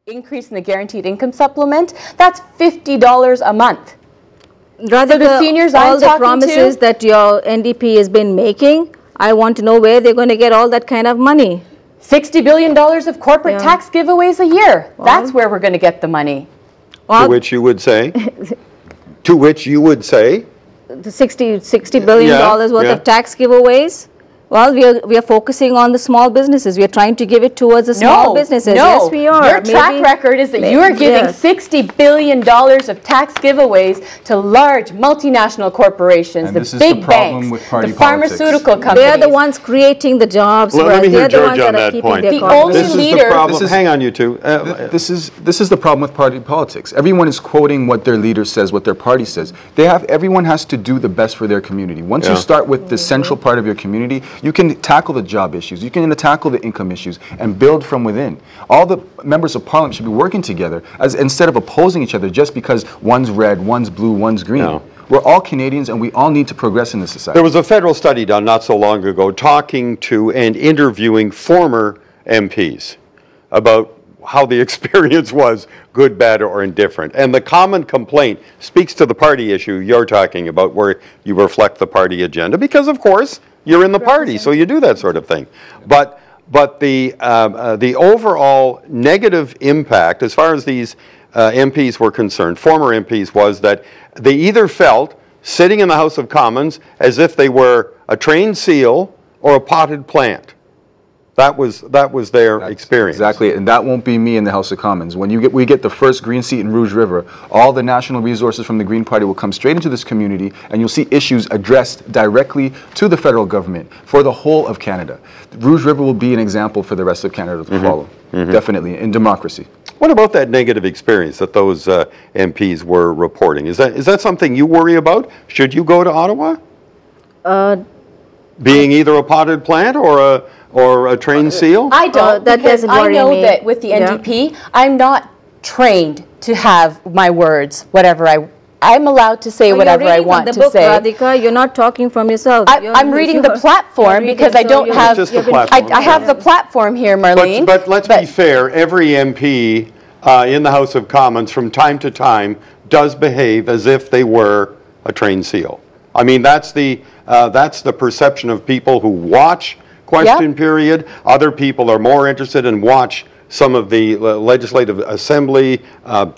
increase in the guaranteed income supplement, that's $50 a month. Rather so the seniors all I'm the promises that your NDP has been making, I want to know where they're going to get all that kind of money. $60 billion of corporate tax giveaways a year. Well, that's where we're going to get the money. Well, to which you would say? To which you would say? The $60 billion worth of tax giveaways. Well, we are focusing on the small businesses. We are trying to give it towards the small businesses. No, yes, we are. Your track record is that you are giving $60 billion of tax giveaways to large multinational corporations, the big banks, the pharmaceutical companies. They are the ones creating the jobs. Well, let me hear George on that point. The only leader. Hang on, you two. This is the problem with party politics. Everyone is quoting what their leader says, what their party says. Everyone has to do the best for their community. Once you start with the central part of your community, you can tackle the job issues, you can tackle the income issues, and build from within. All the members of parliament should be working together instead of opposing each other just because one's red, one's blue, one's green. No. We're all Canadians and we all need to progress in this society. There was a federal study done not so long ago talking to and interviewing former MPs about how the experience was, good, bad, or indifferent. And the common complaint speaks to the party issue you're talking about, where you reflect the party agenda, because of course you're in the party, so you do that sort of thing. But the overall negative impact, as far as these MPs were concerned, former MPs, was that they either felt sitting in the House of Commons as if they were a trained seal or a potted plant. That was their experience. Exactly, and that won't be me in the House of Commons. When we get the first Green seat in Rouge River, all the national resources from the Green Party will come straight into this community, and you'll see issues addressed directly to the federal government for the whole of Canada. Rouge River will be an example for the rest of Canada to follow, definitely, in democracy. What about that negative experience that those MPs were reporting? Is that something you worry about? Should you go to Ottawa? Being either a potted plant or a trained seal? I don't, because I know that with the NDP, I'm not trained to have my words, whatever I'm allowed to say whatever I want to say. Radhika, you're not talking from yourself. I'm reading the platform because I don't have. I have the platform here, Marlene. But let's be fair. Every MP in the House of Commons, from time to time, does behave as if they were a trained seal. I mean, that's the perception of people who watch Question Period. Other people are more interested and watch some of the legislative assembly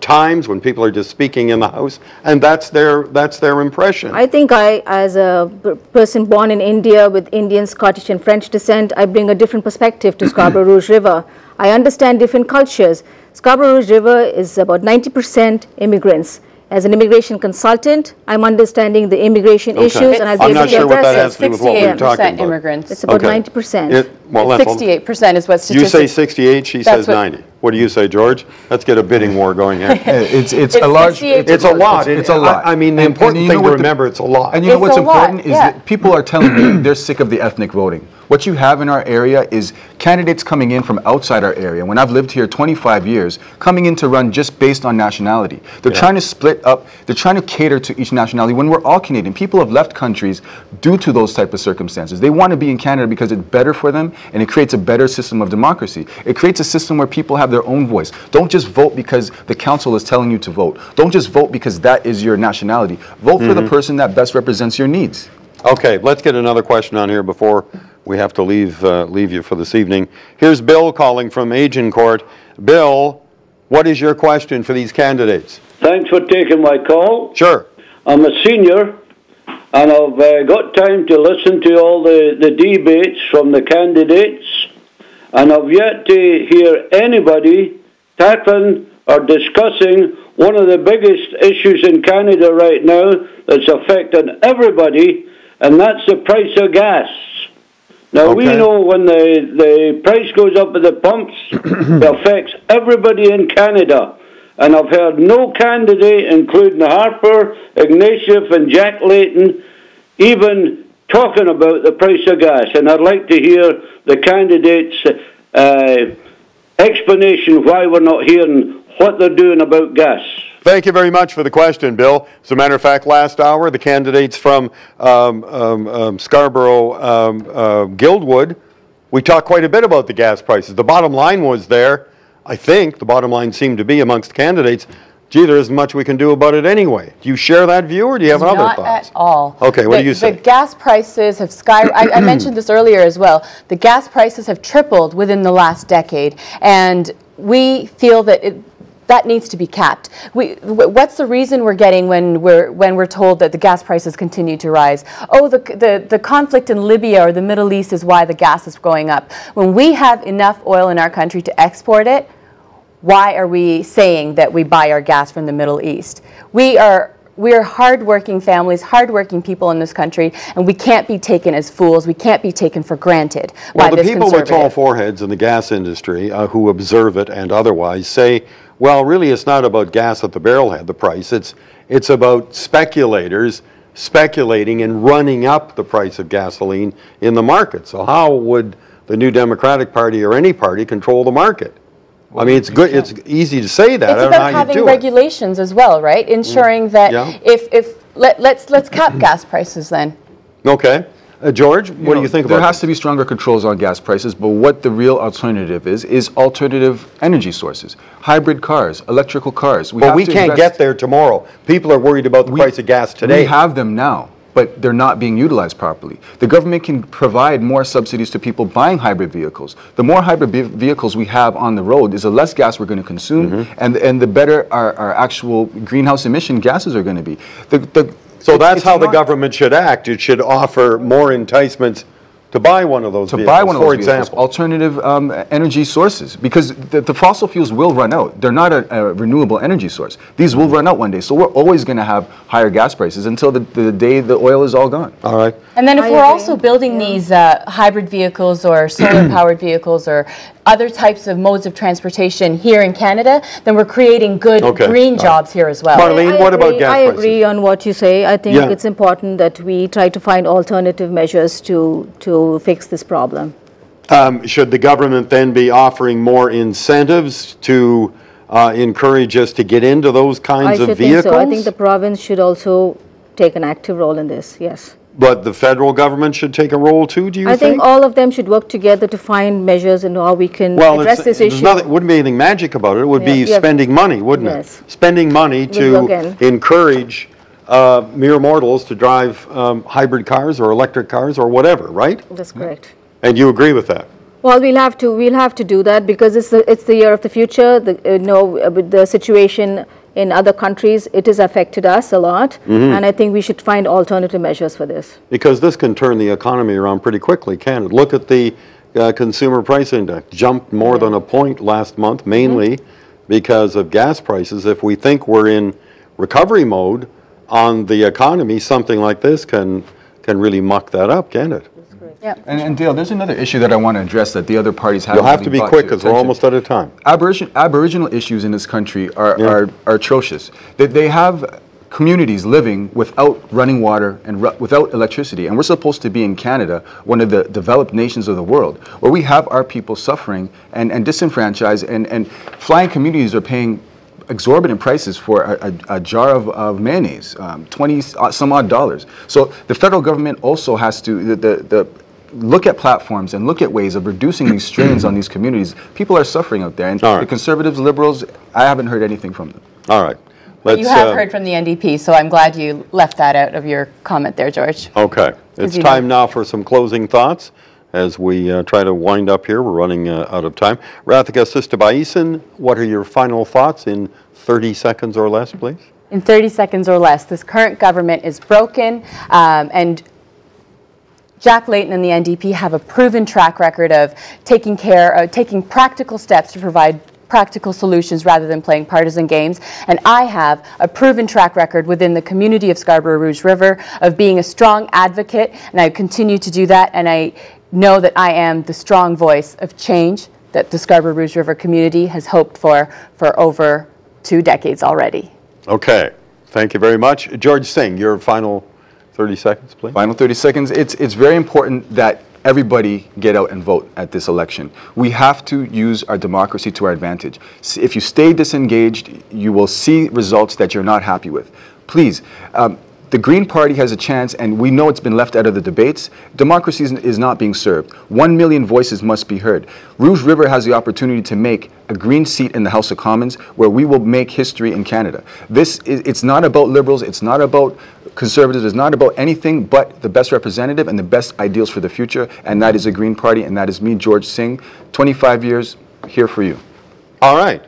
times when people are just speaking in the House, and that's their impression. I think as a person born in India with Indian, Scottish, and French descent, I bring a different perspective to Scarborough Rouge River. I understand different cultures. Scarborough Rouge River is about 90% immigrants. As an immigration consultant, I'm understanding the immigration issues, and I'll be able to address it. 68% immigrants. It's about 90%. 68% is what statistics. You say 68, she says 90. What do you say, George? Let's get a bidding war going here. It's a large. It's a lot. It's a lot. I mean, the important thing to remember, it's a lot. And you know what's important is that people are telling me they're sick of the ethnic voting. What you have in our area is candidates coming in from outside our area. When I've lived here 25 years, coming in to run just based on nationality. They're trying to split up. They're trying to cater to each nationality when we're all Canadian. People have left countries due to those type of circumstances. They want to be in Canada because it's better for them, and it creates a better system of democracy. It creates a system where people have their own voice. Don't just vote because the council is telling you to vote. Don't just vote because that is your nationality. Vote for the person that best represents your needs. Okay, let's get another question on here before we have to leave you for this evening. Here's Bill calling from Agincourt. Bill, what is your question for these candidates? Thanks for taking my call. Sure. I'm a senior, and I've got time to listen to all the debates from the candidates, and I've yet to hear anybody tackling or discussing one of the biggest issues in Canada right now that's affecting everybody, and that's the price of gas. Now, we know when the price goes up at the pumps, it affects everybody in Canada. And I've heard no candidate, including Harper, Ignatieff, and Jack Layton, even talking about the price of gas. And I'd like to hear the candidates' explanation why we're not hearing what they're doing about gas. Thank you very much for the question, Bill. As a matter of fact, last hour, the candidates from Scarborough, Guildwood, we talked quite a bit about the gas prices. The bottom line was there, I think the bottom line seemed to be amongst candidates, gee, there isn't much we can do about it anyway. Do you share that view, or do you have other thoughts? Not at all. Okay, what do you say? The gas prices have skyrocketed. I mentioned this earlier as well. The gas prices have tripled within the last decade, and we feel that that needs to be capped. What's the reason we're getting when we're told that the gas prices continue to rise? Oh, the conflict in Libya or the Middle East is why the gas is going up. When we have enough oil in our country to export it, why are we saying that we buy our gas from the Middle East? We are hardworking families, hardworking people in this country, and we can't be taken as fools. We can't be taken for granted by this conservative. Well, the people with tall foreheads in the gas industry who observe it and otherwise say, well, really it's not about gas at the barrelhead, the price. It's about speculators speculating and running up the price of gasoline in the market. So how would the New Democratic Party or any party control the market? I mean, it's good. It's easy to say that. It's about having regulations as well, right? Ensuring that let's cap gas prices then. Okay. George, what do you think about there has to be stronger controls on gas prices, but what the real alternative is alternative energy sources. Hybrid cars, electrical cars. But we can't get there tomorrow. People are worried about the price of gas today. We have them now, but they're not being utilized properly. The government can provide more subsidies to people buying hybrid vehicles. The more hybrid vehicles we have on the road is the less gas we're going to consume, and the better our actual greenhouse emission gases are going to be. So that's how the government should act. It should offer more enticements to buy one of those vehicles, buy one of those for example. Alternative energy sources, because the fossil fuels will run out. They're not a renewable energy source. These will run out one day, so we're always going to have higher gas prices until the day the oil is all gone. All right. And then if we're also building these hybrid vehicles or solar-powered vehicles or other types of modes of transportation here in Canada, then we're creating good green jobs here as well. Marlene, what about gas prices? I agree on what you say. I think it's important that we try to find alternative measures to fix this problem. Should the government then be offering more incentives to encourage us to get into those kinds of vehicles? Think so. I think the province should also take an active role in this, yes. But the federal government should take a role too, do you think? I think all of them should work together to find measures and how we can address this issue. Well, wouldn't be anything magic about it. It would be spending money, wouldn't it? Spending money to encourage mere mortals to drive hybrid cars or electric cars or whatever, right? That's correct. And you agree with that? Well, we'll have to do that because it's the year of the future. With the situation in other countries, it has affected us a lot, and I think we should find alternative measures for this. Because this can turn the economy around pretty quickly, can't it? Look at the consumer price index, jumped more than a point last month, mainly because of gas prices. If we think we're in recovery mode on the economy, something like this can really muck that up, can't it? Yep. And Dale, there's another issue that I want to address that the other parties haven't. You'll have to be quick because we're almost out of time. Aboriginal issues in this country are atrocious. They have communities living without running water and without electricity, and we're supposed to be in Canada, one of the developed nations of the world, where we have our people suffering and disenfranchised, and flying communities are paying exorbitant prices for a jar of mayonnaise, 20 some odd dollars. So the federal government also has to look at platforms and look at ways of reducing these strains on these communities. People are suffering out there, and the Conservatives, Liberals, I haven't heard anything from them. All right. You have heard from the NDP, so I'm glad you left that out of your comment there, George. Okay. It's time now for some closing thoughts as we try to wind up here. We're running out of time. Rathika Sistabaisen, what are your final thoughts in 30 seconds or less, please? In 30 seconds or less, this current government is broken, and Jack Layton and the NDP have a proven track record of taking practical steps to provide practical solutions rather than playing partisan games. And I have a proven track record within the community of Scarborough Rouge River of being a strong advocate, and I continue to do that, and I know that I am the strong voice of change that the Scarborough Rouge River community has hoped for over 2 decades already. Okay. Thank you very much. George Singh, your final 30 seconds, please. Final 30 seconds. It's very important that everybody get out and vote at this election. We have to use our democracy to our advantage. If you stay disengaged, you will see results that you're not happy with. Please, the Green Party has a chance, and we know it's been left out of the debates. Democracy is not being served. 1 million voices must be heard. Rouge River has the opportunity to make a Green seat in the House of Commons where we will make history in Canada. It's not about Liberals, it's not about Conservatives, it's not about anything but the best representative and the best ideals for the future, and that is a Green Party, and that is me, George Singh, 25 years, here for you. All right.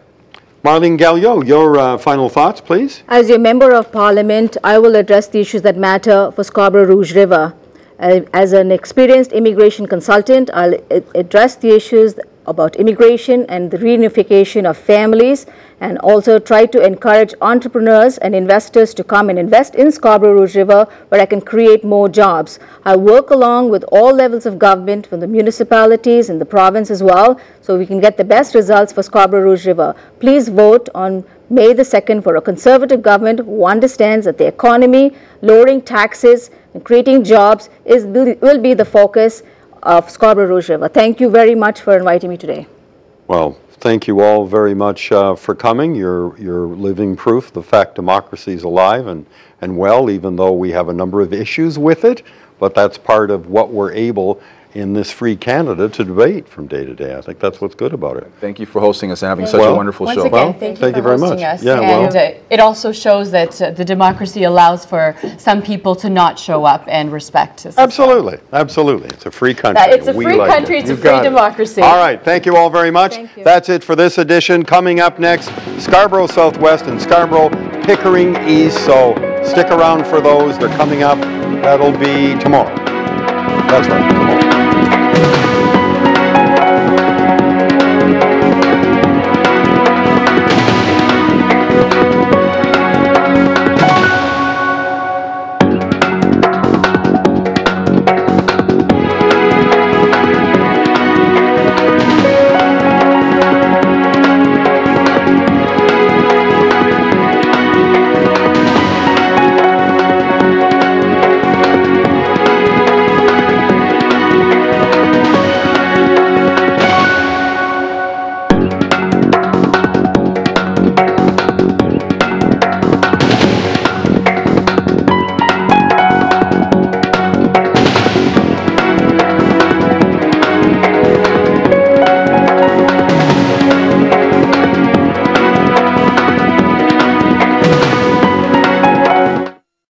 Marlene Gallio, your final thoughts, please. As your Member of Parliament, I will address the issues that matter for Scarborough Rouge River. As an experienced immigration consultant, I'll address the issues about immigration and the reunification of families, and also try to encourage entrepreneurs and investors to come and invest in Scarborough Rouge River, where I can create more jobs. I work along with all levels of government, from the municipalities and the province as well, so we can get the best results for Scarborough Rouge River. Please vote on May the 2nd for a Conservative government who understands that the economy, lowering taxes and creating jobs will be the focus of Scarborough Rouge River. Thank you very much for inviting me today. Well, thank you all very much for coming. You're living proof the fact democracy is alive and well, even though we have a number of issues with it, but that's part of what we're able in this free Canada to debate from day to day. I think that's what's good about it. Thank you for hosting us and having such a wonderful show. Once again, thank you for hosting us. Yeah, and it also shows that the democracy allows for some people to not show up and respect us. Absolutely, absolutely. It's a free country. It's a free country, it's a free democracy. All right, thank you all very much. That's it for this edition. Coming up next, Scarborough Southwest and Scarborough Pickering East. So stick around for those. They're coming up. That'll be tomorrow. That's right, tomorrow.